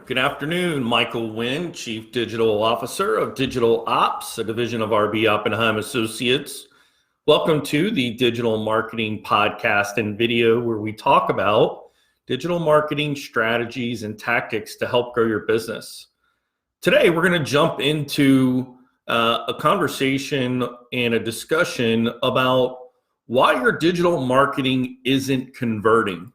Good afternoon, Michael Wynn, Chief Digital Officer of Digital Ops, a division of RB Oppenheim Associates. Welcome to the Digital Marketing Podcast and video, where we talk about digital marketing strategies and tactics to help grow your business. Today, we're going to jump into a conversation and a discussion about why your digital marketing isn't converting.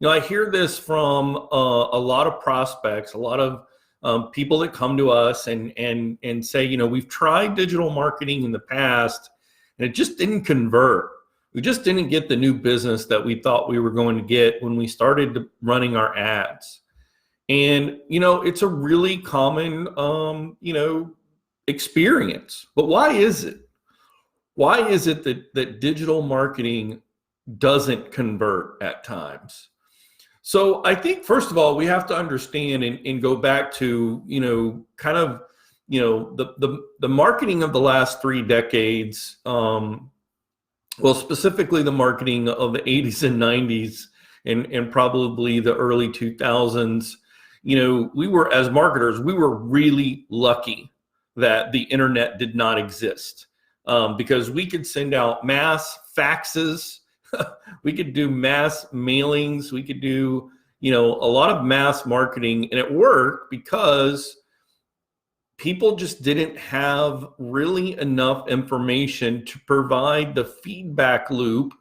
I hear this from a lot of prospects, a lot of people that come to us and say, we've tried digital marketing in the past and it just didn't convert. We just didn't get the new business that we thought we were going to get when we started running our ads. And, it's a really common, experience. But why is it? Why is it that digital marketing doesn't convert at times? So I think, first of all, we have to understand and go back to, the marketing of the last 3 decades, specifically the marketing of the 80s and 90s and probably the early 2000s. We were, as marketers, we were really lucky that the internet did not exist because we could send out mass faxes. We could do mass mailings. We could do, a lot of mass marketing, and it worked because people just didn't have really enough information to provide the feedback loop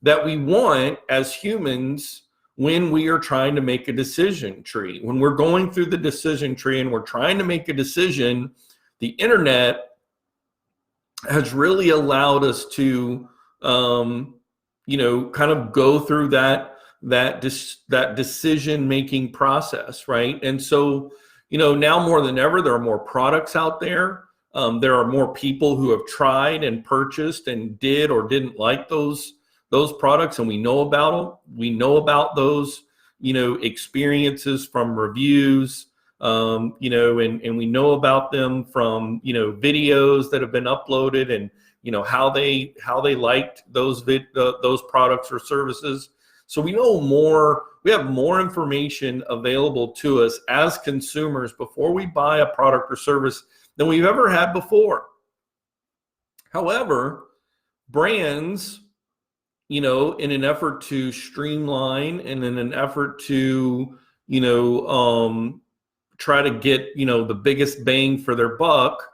that we want as humans when we are trying to make a decision tree. When we're going through the decision tree and we're trying to make a decision, the internet has really allowed us to kind of go through that decision-making process, right? And so, now more than ever, there are more products out there. There are more people who have tried and purchased and did or didn't like those products, and we know about them. We know about those, experiences from reviews, and we know about them from, videos that have been uploaded and how they liked those products or services. So we know more. We have more information available to us as consumers before we buy a product or service than we've ever had before. However, brands, in an effort to streamline and in an effort to try to get the biggest bang for their buck,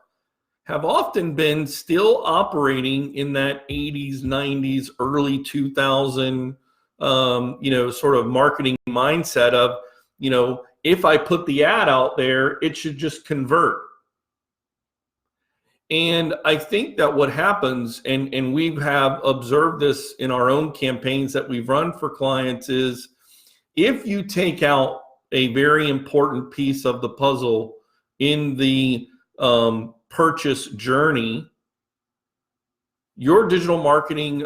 have often been still operating in that 80s, 90s, early 2000, sort of marketing mindset of, if I put the ad out there, it should just convert. And I think that what happens, and we have observed this in our own campaigns that we've run for clients, is if you take out a very important piece of the puzzle in the purchase journey, your digital marketing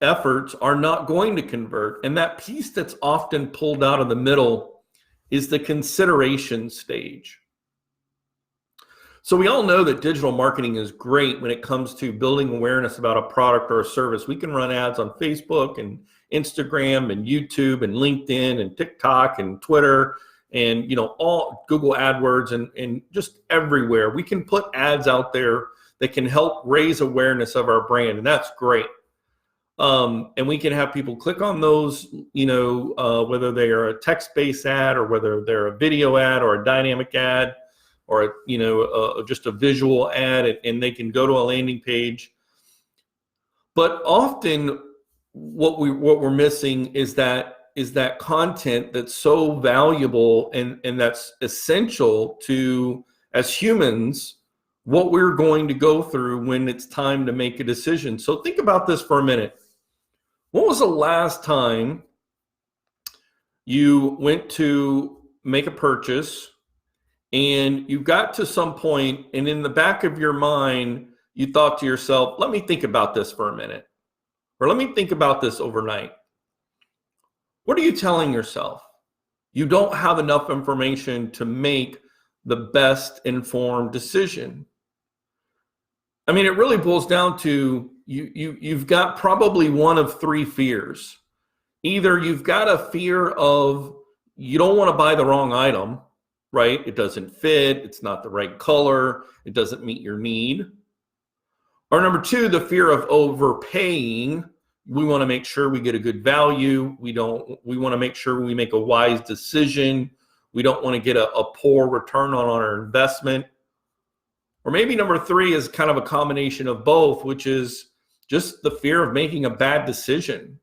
efforts are not going to convert. And that piece that's often pulled out of the middle is the consideration stage. So we all know that digital marketing is great when it comes to building awareness about a product or a service. We can run ads on Facebook and Instagram and YouTube and LinkedIn and TikTok and Twitter and all Google AdWords and just everywhere. We can put ads out there that can help raise awareness of our brand, and that's great. And we can have people click on those, whether they are a text-based ad or whether they're a video ad or a dynamic ad or just a visual ad, and they can go to a landing page. But often, what we're missing is that content that's so valuable and that's essential to, as humans, what we're going to go through when it's time to make a decision. So think about this for a minute. When was the last time you went to make a purchase and you got to some point and in the back of your mind, you thought to yourself, let me think about this for a minute, or let me think about this overnight? What are you telling yourself? You don't have enough information to make the best informed decision. I mean, it really boils down to you've got probably one of 3 fears. Either you've got a fear of you don't want to buy the wrong item, right? It doesn't fit, it's not the right color, it doesn't meet your need. Or number two, the fear of overpaying. We want to make sure we get a good value. We want to make sure we make a wise decision. We don't want to get a poor return on our investment. Or maybe number three is kind of a combination of both, which is just the fear of making a bad decision.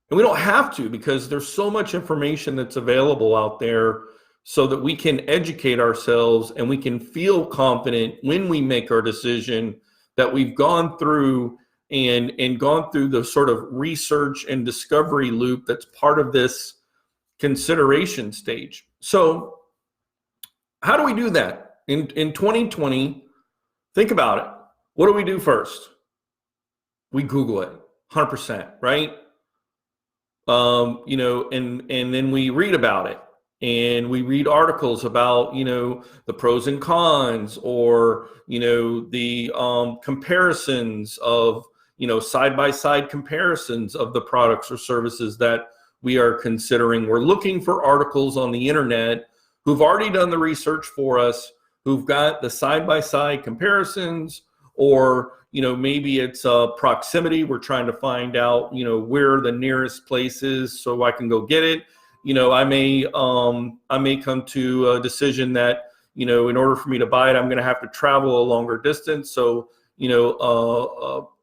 And we don't have to, because there's so much information that's available out there so that we can educate ourselves and we can feel confident when we make our decision that we've gone through and gone through the sort of research and discovery loop that's part of this consideration stage. So how do we do that? In 2020, think about it. What do we do first? We Google it, 100%, right? And then we read about it, and we read articles about, the pros and cons, or, the comparisons of, side-by-side comparisons of the products or services that we are considering. We're looking for articles on the internet who've already done the research for us, who've got the side-by-side comparisons, or maybe it's proximity. We're trying to find out, where the nearest place is so I can go get it. I may come to a decision that, in order for me to buy it, I'm going to have to travel a longer distance. So,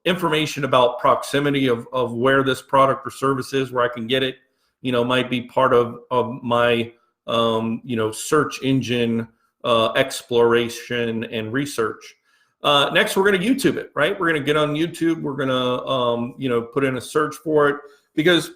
information about proximity of where this product or service is, where I can get it, might be part of my, search engine exploration and research. Next, we're going to YouTube it, right? We're going to get on YouTube. We're going to, put in a search for it, because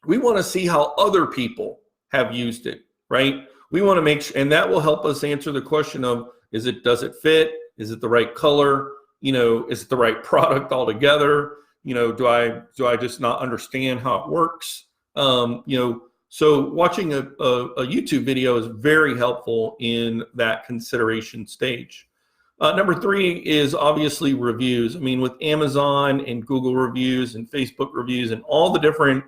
we want to see how other people have used it, right? We want to make sure, and that will help us answer the question of, does it fit? Is it the right color? Is it the right product altogether? Do I just not understand how it works? So watching a YouTube video is very helpful in that consideration stage. Number three is obviously reviews. I mean, with Amazon and Google reviews and Facebook reviews and all the different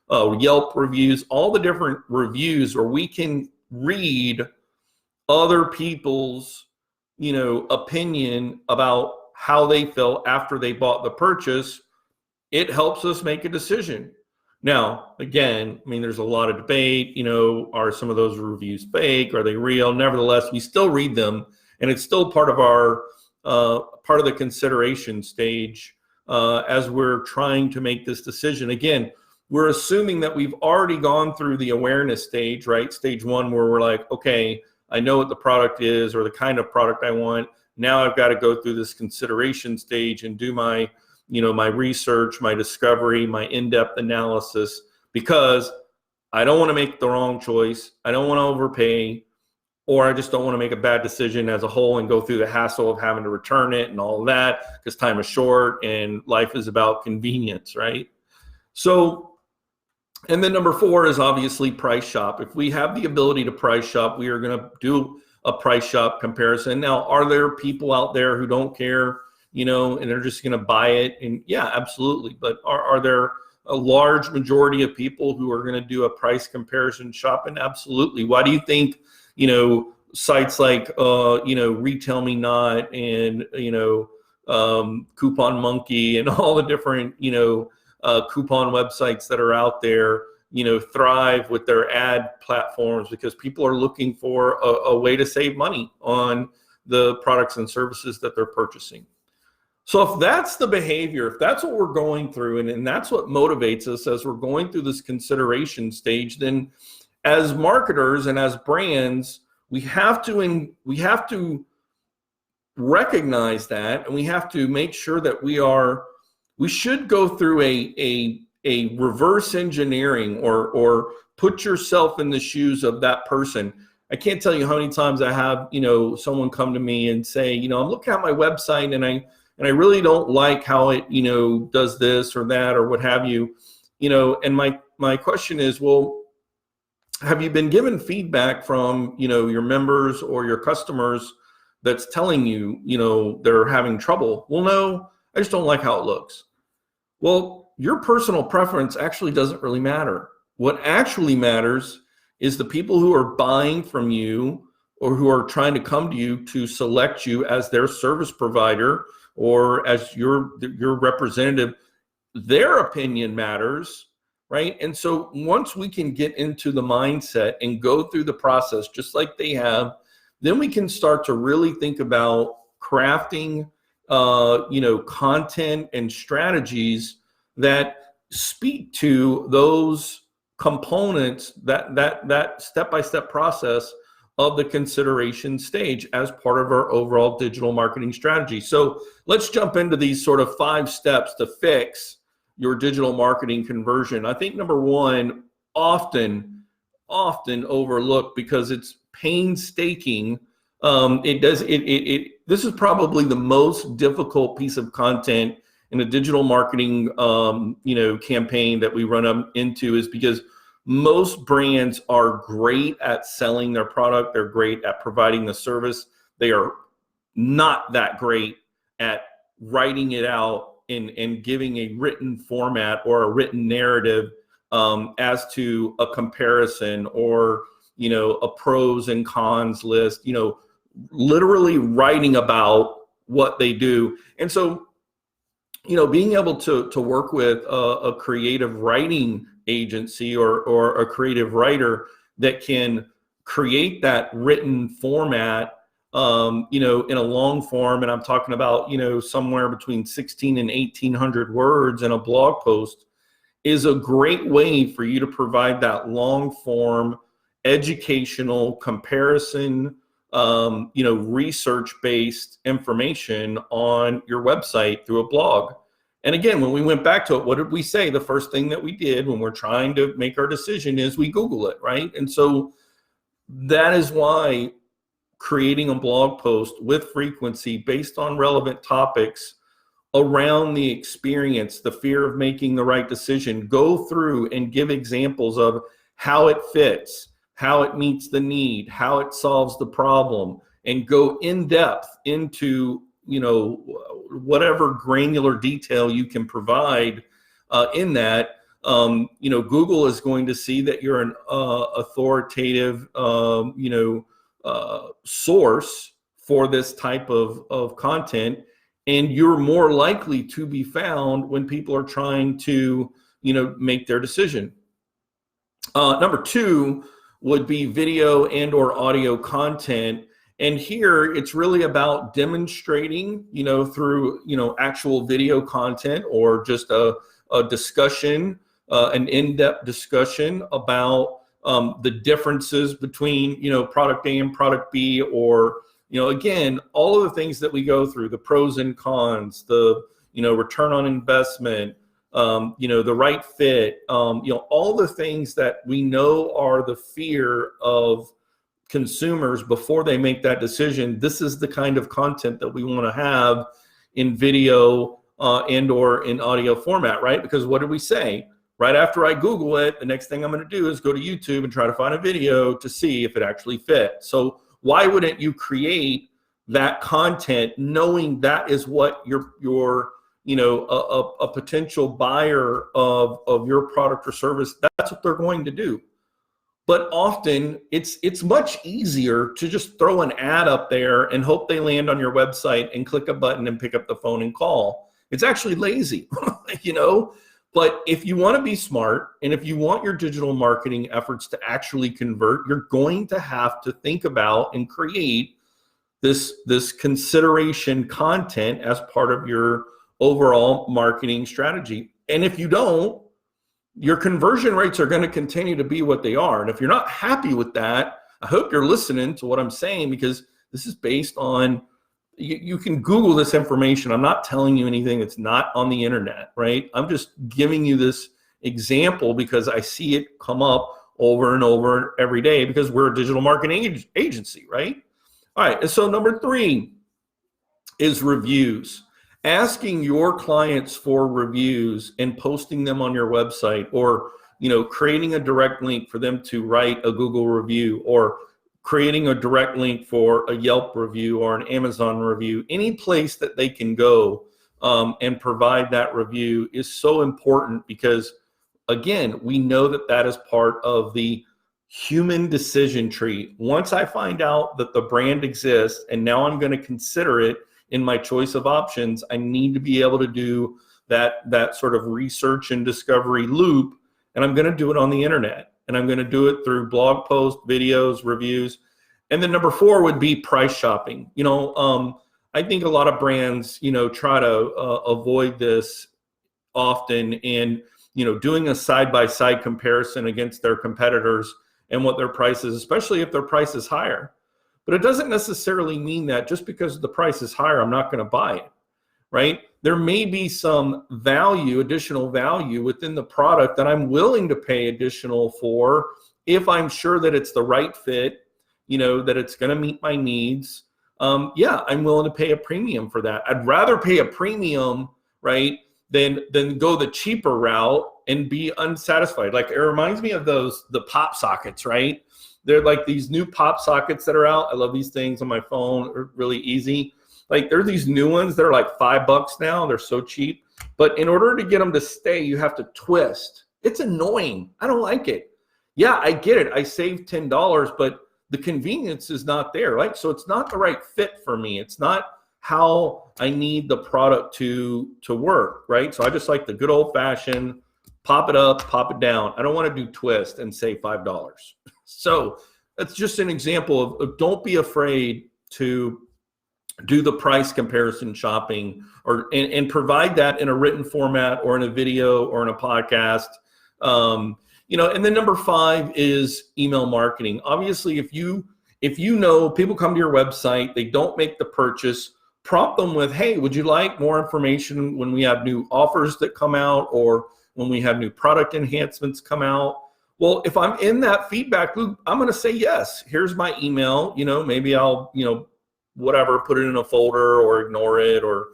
Yelp reviews, all the different reviews where we can read other people's, opinion about how they felt after they bought the purchase, it helps us make a decision. Now, again, I mean, there's a lot of debate, are some of those reviews fake? Are they real? Nevertheless, we still read them, and it's still part of our, part of the consideration stage as we're trying to make this decision. Again, we're assuming that we've already gone through the awareness stage, right? Stage one, where we're like, okay, I know what the product is or the kind of product I want. Now I've got to go through this consideration stage and do my, my research, my discovery, my in-depth analysis, because I don't want to make the wrong choice. I don't want to overpay, or I just don't want to make a bad decision as a whole and go through the hassle of having to return it and all of that, because time is short and life is about convenience, right? So, and then number four is obviously price shop. If we have the ability to price shop, we are going to do a price shop comparison. Now, are there people out there who don't care, and they're just going to buy it? And yeah, absolutely. But are there a large majority of people who are going to do a price comparison shopping? Absolutely. Why do you think, sites like, Retail Me Not and, Coupon Monkey and all the different, coupon websites that are out there, thrive with their ad platforms? Because people are looking for a way to save money on the products and services that they're purchasing. So if that's the behavior, if that's what we're going through, and that's what motivates us as we're going through this consideration stage, then as marketers and as brands, we have to recognize that, and we have to make sure that we should go through a reverse engineering, or put yourself in the shoes of that person. I can't tell you how many times I have, someone come to me and say, I'm looking at my website and I really don't like how it, does this or that or what have you, and my question is, well, have you been given feedback from, your members or your customers that's telling you, they're having trouble? Well, no, I just don't like how it looks. Well, your personal preference actually doesn't really matter. What actually matters is the people who are buying from you or who are trying to come to you to select you as their service provider or as your representative. Their opinion matters, right? And so once we can get into the mindset and go through the process just like they have, then we can start to really think about crafting content and strategies that speak to those components, that step-by-step process of the consideration stage as part of our overall digital marketing strategy. So let's jump into these sort of 5 steps to fix your digital marketing conversion. I think number one, often overlooked because it's painstaking. This is probably the most difficult piece of content in a digital marketing campaign that we run up into, is because most brands are great at selling their product. They're great at providing the service. They are not that great at writing it out and giving a written format or a written narrative as to a comparison or, a pros and cons list, literally writing about what they do. And so, being able to work with a creative writing agency or a creative writer that can create that written format, in a long form, and I'm talking about, somewhere between 16 and 1800 words in a blog post, is a great way for you to provide that long form educational comparison, research-based information on your website through a blog. And again, when we went back to it, what did we say? The first thing that we did when we're trying to make our decision is we Google it, right? And so that is why creating a blog post with frequency based on relevant topics around the experience, the fear of making the right decision, go through and give examples of how it fits, how it meets the need, how it solves the problem, and go in depth into whatever granular detail you can provide in that. Google is going to see that you're an authoritative source for this type of content, and you're more likely to be found when people are trying to make their decision. Number 2 would be video and or audio content. And here it's really about demonstrating, through, actual video content or just a discussion, an in-depth discussion about the differences between, product A and product B, or, again, all of the things that we go through, the pros and cons, the, return on investment, the right fit, all the things that we know are the fear of consumers before they make that decision. This is the kind of content that we want to have in video and or in audio format, right? Because what did we say? Right after I Google it, the next thing I'm going to do is go to YouTube and try to find a video to see if it actually fits. So why wouldn't you create that content knowing that is what your a potential buyer of your product or service, that's what they're going to do. But often it's much easier to just throw an ad up there and hope they land on your website and click a button and pick up the phone and call. It's actually lazy, But if you want to be smart and if you want your digital marketing efforts to actually convert, you're going to have to think about and create this consideration content as part of your overall marketing strategy. And if you don't, your conversion rates are going to continue to be what they are. And if you're not happy with that, I hope you're listening to what I'm saying, because this is based on, you can Google this information. I'm not telling you anything that's not on the internet, right? I'm just giving you this example because I see it come up over and over every day because we're a digital marketing agency, right? All right, and so number 3 is reviews. Asking your clients for reviews and posting them on your website, or creating a direct link for them to write a Google review, or creating a direct link for a Yelp review or an Amazon review, any place that they can go and provide that review is so important, because again, we know that is part of the human decision tree. Once I find out that the brand exists and now I'm going to consider it in my choice of options, I need to be able to do that sort of research and discovery loop. And I'm going to do it on the internet, and I'm going to do it through blog posts, videos, reviews. And then number 4 would be price shopping. I think a lot of brands, try to avoid this often, and doing a side-by-side comparison against their competitors and what their price is, especially if their price is higher. But it doesn't necessarily mean that just because the price is higher, I'm not going to buy it, right? There may be some value, additional value within the product that I'm willing to pay additional for if I'm sure that it's the right fit, that it's going to meet my needs. I'm willing to pay a premium for that. I'd rather pay a premium, right, than go the cheaper route and be unsatisfied. Like, it reminds me of the pop sockets, right? They're like these new pop sockets that are out. I love these things on my phone. They're really easy. Like, there are these new ones that are like $5 now. They're so cheap. But in order to get them to stay, you have to twist. It's annoying. I don't like it. Yeah, I get it. I saved $10, but the convenience is not there, right? So it's not the right fit for me. It's not how I need the product to work, right? So I just like the good old fashioned pop it up, pop it down. I don't want to do twist and save $5. So that's just an example of don't be afraid to do the price comparison shopping, and provide that in a written format or in a video or in a podcast. And then number 5 is email marketing. Obviously, if you know people come to your website, they don't make the purchase, prompt them with, hey, would you like more information when we have new offers that come out, or when we have new product enhancements come out? Well, if I'm in that feedback loop, I'm going to say yes. Here's my email. Maybe I'll, whatever, put it in a folder or ignore it, or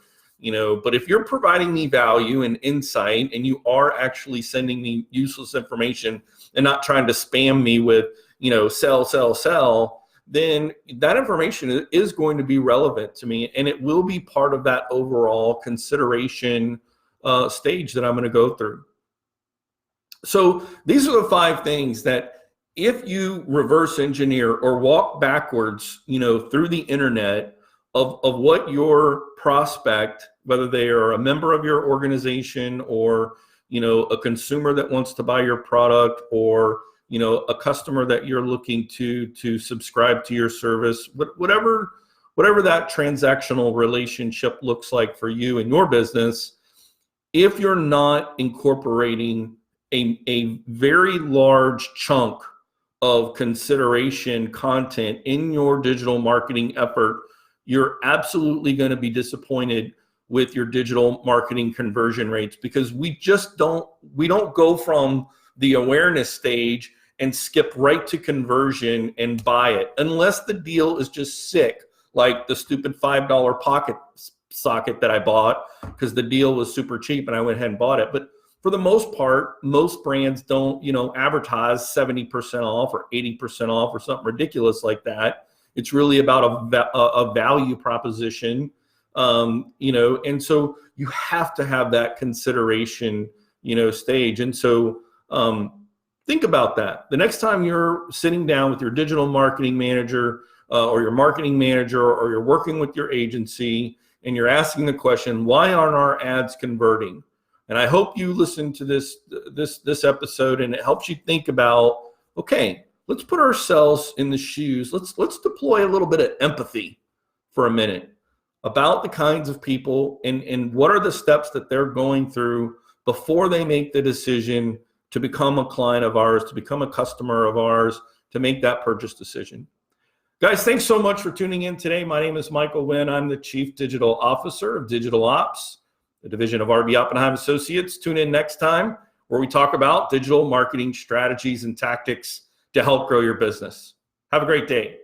but if you're providing me value and insight, and you are actually sending me useless information and not trying to spam me with, sell, then that information is going to be relevant to me, and it will be part of that overall consideration stage that I'm going to go through. So these are the 5 things that, if you reverse engineer or walk backwards, through the internet of what your prospect, whether they are a member of your organization or, a consumer that wants to buy your product, or, a customer that you're looking to subscribe to your service, whatever that transactional relationship looks like for you and your business, if you're not incorporating a very large chunk of consideration content in your digital marketing effort, you're absolutely going to be disappointed with your digital marketing conversion rates, because we don't go from the awareness stage and skip right to conversion and buy it, unless the deal is just sick, like the stupid $5 pocket socket that I bought because the deal was super cheap and I went ahead and bought it. But for the most part, most brands don't, advertise 70% off or 80% off or something ridiculous like that. It's really about a value proposition, and so you have to have that consideration, stage. And so think about that. The next time you're sitting down with your digital marketing manager or your marketing manager, or you're working with your agency and you're asking the question, why aren't our ads converting? And I hope you listen to this episode and it helps you think about, okay, let's put ourselves in the shoes. Let's deploy a little bit of empathy for a minute about the kinds of people and what are the steps that they're going through before they make the decision to become a client of ours, to become a customer of ours, to make that purchase decision. Guys, thanks so much for tuning in today. My name is Michael Wynn. I'm the Chief Digital Officer of Digital Ops, the division of RB Oppenheim Associates. Tune in next time where we talk about digital marketing strategies and tactics to help grow your business. Have a great day.